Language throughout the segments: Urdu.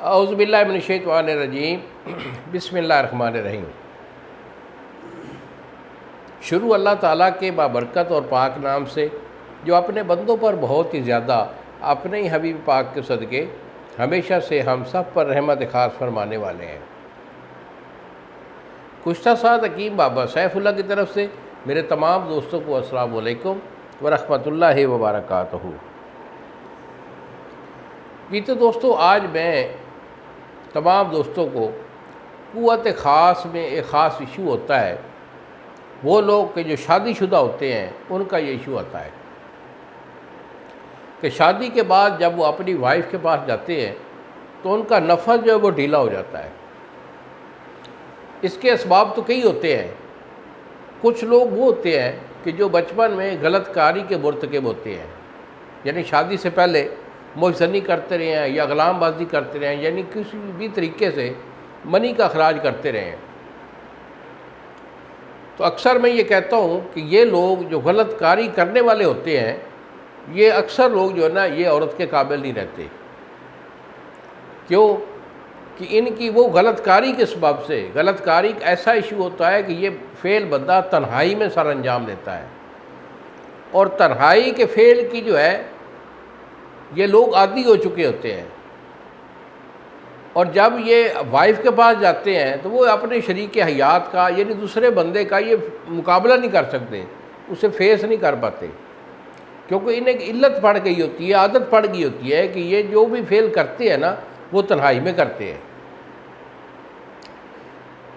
اعوذ باللہ من الشیطان الرجیم بسم اللہ الرحمن الرحیم۔ شروع اللہ تعالیٰ کے بابرکت اور پاک نام سے جو اپنے بندوں پر بہت ہی زیادہ اپنے ہی حبیب پاک کے صدقے ہمیشہ سے ہم سب پر رحمت خاص فرمانے والے ہیں۔ گزشتہ ساتھ حکیم بابا سیف اللہ کی طرف سے میرے تمام دوستوں کو السلام علیکم ورحمۃ اللہ وبرکاتہ۔ جی تو دوستو، آج میں تمام دوستوں کو قوت خاص میں ایک خاص ایشو ہوتا ہے، وہ لوگ کہ جو شادی شدہ ہوتے ہیں ان کا یہ ایشو آتا ہے کہ شادی کے بعد جب وہ اپنی وائف کے پاس جاتے ہیں تو ان کا نفس جو ہے وہ ڈھیلا ہو جاتا ہے۔ اس کے اسباب تو کئی ہوتے ہیں۔ کچھ لوگ وہ ہوتے ہیں کہ جو بچپن میں غلط کاری کے مرتکب ہوتے ہیں، یعنی شادی سے پہلے موجزنی کرتے رہے ہیں یا غلام بازی کرتے رہے ہیں، یعنی کسی بھی طریقے سے منی کا اخراج کرتے رہے ہیں۔ تو اکثر میں یہ کہتا ہوں کہ یہ لوگ جو غلط کاری کرنے والے ہوتے ہیں، یہ اکثر لوگ جو ہے نا یہ عورت کے قابل نہیں رہتے۔ کیوں؟ کہ ان کی وہ غلط کاری کے سبب سے، غلط کاری کا ایسا ایشو ہوتا ہے کہ یہ فعل بندہ تنہائی میں سر انجام دیتا ہے، اور تنہائی کے فعل کی جو ہے یہ لوگ عادی ہو چکے ہوتے ہیں، اور جب یہ وائف کے پاس جاتے ہیں تو وہ اپنے شریک حیات کا یعنی دوسرے بندے کا یہ مقابلہ نہیں کر سکتے، اسے فیس نہیں کر پاتے، کیونکہ انہیں ایک علت پڑ گئی ہوتی ہے، عادت پڑ گئی ہوتی ہے کہ یہ جو بھی فعل کرتے ہیں نا وہ تنہائی میں کرتے ہیں۔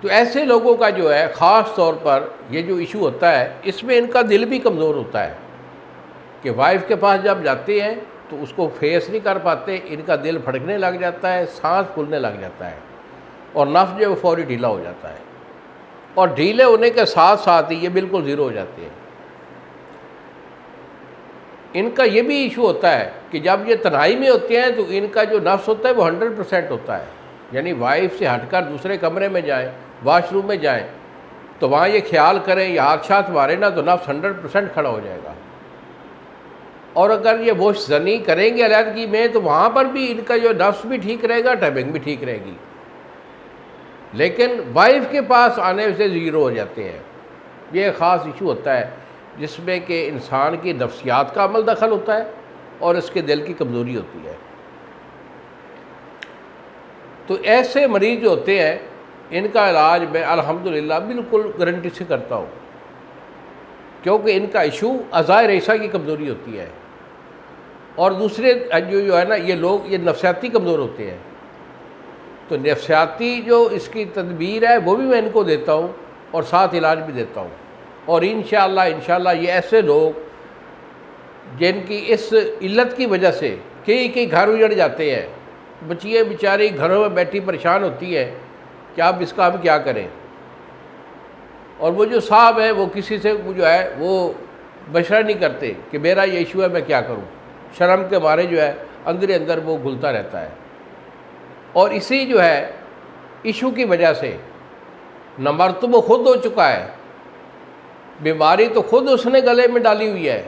تو ایسے لوگوں کا جو ہے خاص طور پر یہ جو ایشو ہوتا ہے، اس میں ان کا دل بھی کمزور ہوتا ہے کہ وائف کے پاس جب جاتے ہیں تو اس کو فیس نہیں کر پاتے، ان کا دل پھڑکنے لگ جاتا ہے، سانس پھولنے لگ جاتا ہے، اور نفس جو ہے فوری ڈھیلا ہو جاتا ہے، اور ڈھیلے ہونے کے ساتھ ساتھ ہی یہ بالکل زیرو ہو جاتے ہیں۔ ان کا یہ بھی ایشو ہوتا ہے کہ جب یہ تنہائی میں ہوتے ہیں تو ان کا جو نفس ہوتا ہے وہ 100% ہوتا ہے، یعنی وائف سے ہٹ کر دوسرے کمرے میں جائیں، واش روم میں جائیں تو وہاں یہ خیال کریں یا ہاتھ شاتھ مارے نا تو نفس 100% کھڑا ہو جائے گا، اور اگر یہ بوش زنی کریں گے علیحدگی میں تو وہاں پر بھی ان کا جو نفس بھی ٹھیک رہے گا، ٹائمنگ بھی ٹھیک رہے گی، لیکن وائف کے پاس آنے سے زیرو ہو جاتے ہیں۔ یہ خاص ایشو ہوتا ہے جس میں کہ انسان کی نفسیات کا عمل دخل ہوتا ہے اور اس کے دل کی کمزوری ہوتی ہے۔ تو ایسے مریض جو ہوتے ہیں ان کا علاج میں الحمدللہ بالکل گارنٹی سے کرتا ہوں، کیونکہ ان کا ایشو اعضائے ریشہ کی کمزوری ہوتی ہے، اور دوسرے جو ہے نا یہ لوگ یہ نفسیاتی کمزور ہوتے ہیں۔ تو نفسیاتی جو اس کی تدبیر ہے وہ بھی میں ان کو دیتا ہوں اور ساتھ علاج بھی دیتا ہوں، اور انشاءاللہ یہ ایسے لوگ جن کی اس علت کی وجہ سے کئی گھر اجڑ جاتے ہیں، بچیاں بیچاری گھروں میں بیٹھی پریشان ہوتی ہے کہ اب اس کا ہم کیا کریں، اور وہ جو صاحب ہیں وہ کسی سے جو ہے وہ مشورہ نہیں کرتے کہ میرا یہ ایشو ہے میں کیا کروں، شرم کے مارے جو ہے اندر وہ گھلتا رہتا ہے، اور اسی جو ہے ایشو کی وجہ سے نمبر تو وہ خود ہو چکا ہے، بیماری تو خود اس نے گلے میں ڈالی ہوئی ہے،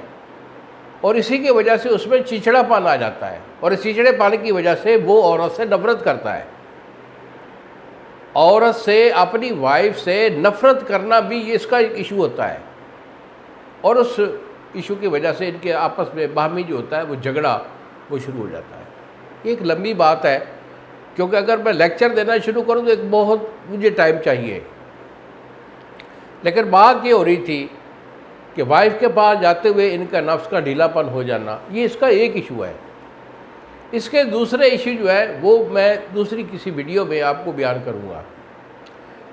اور اسی کی وجہ سے اس میں چچڑا پن آ جاتا ہے، اور اس چچڑے پن کی وجہ سے وہ عورت سے نفرت کرتا ہے۔ عورت سے، اپنی وائف سے نفرت کرنا بھی اس کا ایک ایشو ہوتا ہے، اور اس ایشو کی وجہ سے ان کے آپس میں باہمی جو ہوتا ہے وہ جھگڑا وہ شروع ہو جاتا ہے۔ یہ ایک لمبی بات ہے، کیونکہ اگر میں لیکچر دینا شروع کروں تو ایک بہت مجھے ٹائم چاہیے، لیکن بات یہ ہو رہی تھی کہ وائف کے پاس جاتے ہوئے ان کا نفس کا ڈھیلا پن ہو جانا، یہ اس کا ایک ایشو ہے۔ اس کے دوسرے ایشو جو ہے وہ میں دوسری کسی ویڈیو میں آپ کو بیان کروں گا،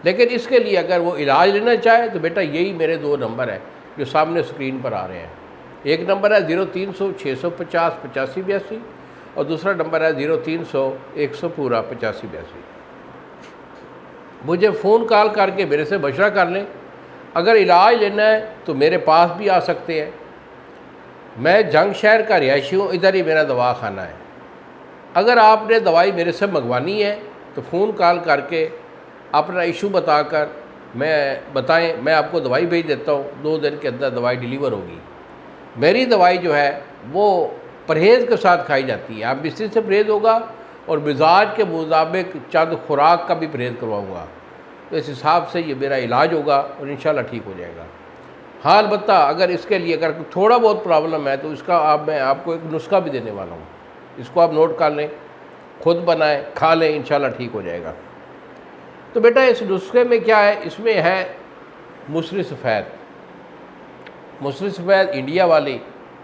لیکن اس کے لیے اگر وہ علاج لینا چاہے تو بیٹا یہی میرے 2 نمبر ہیں جو سامنے اسکرین پر آ رہے ہیں۔ ایک نمبر ہے 0300 650 8582، اور دوسرا نمبر ہے 0300 100 پورا 8582۔ مجھے فون کال کر کے میرے سے مشورہ کر لیں۔ اگر علاج لینا ہے تو میرے پاس بھی آ سکتے ہیں، میں جنگ شہر کا رہائشی ہوں، ادھر ہی میرا دوا خانہ ہے۔ اگر آپ نے دوائی میرے سے منگوانی ہے تو فون کال کر کے اپنا ایشو بتا کر بتائیں، میں آپ کو دوائی بھیج دیتا ہوں، 2 دن کے اندر دوائی ڈیلیور ہوگی۔ میری دوائی جو ہے وہ پرہیز کے ساتھ کھائی جاتی ہے، آپ بستری سے پرہیز ہوگا اور مزاج کے مطابق چند خوراک کا بھی پرہیز کرواؤں گا، تو اس حساب سے یہ میرا علاج ہوگا اور انشاءاللہ ٹھیک ہو جائے گا۔ ہاں البتہ اگر اس کے لیے اگر تھوڑا بہت پرابلم ہے تو اس کا میں آپ کو ایک نسخہ بھی دینے والا ہوں، اس کو آپ نوٹ کر لیں، خود بنائیں، کھا لیں، انشاءاللہ ٹھیک ہو جائے گا۔ تو بیٹا اس نسخے میں کیا ہے، اس میں ہے مصری سفید۔ مصری سفید انڈیا والی،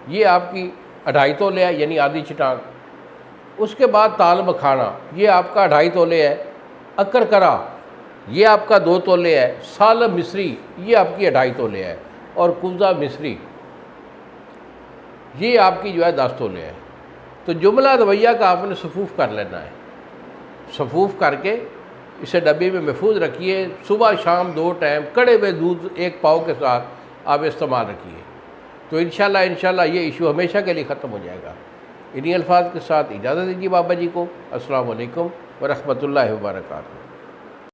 یہ آپ کی 2.5 تولے ہے، یعنی آدھی چٹان۔ اس کے بعد تال مکھانا، یہ آپ کا 2.5 تولے ہے۔ اکرکرا یہ آپ کا 2 تولے ہے۔ سالم مصری یہ آپ کی 2.5 تولے ہے، اور کوزہ مصری یہ آپ کی جو ہے 10 تولے ہے۔ تو جملہ رویہ کا آپ نے صفوف کر لینا ہے، صفوف کر کے اسے ڈبے میں محفوظ رکھیے۔ صبح شام 2 ٹائم کڑے ہوئے دودھ 1 پاؤ کے ساتھ آپ استعمال رکھیے، تو انشاءاللہ یہ ایشو ہمیشہ کے لیے ختم ہو جائے گا۔ انہی الفاظ کے ساتھ اجازت دیجیے بابا جی کو۔ السلام علیکم ورحمۃ اللہ وبرکاتہ۔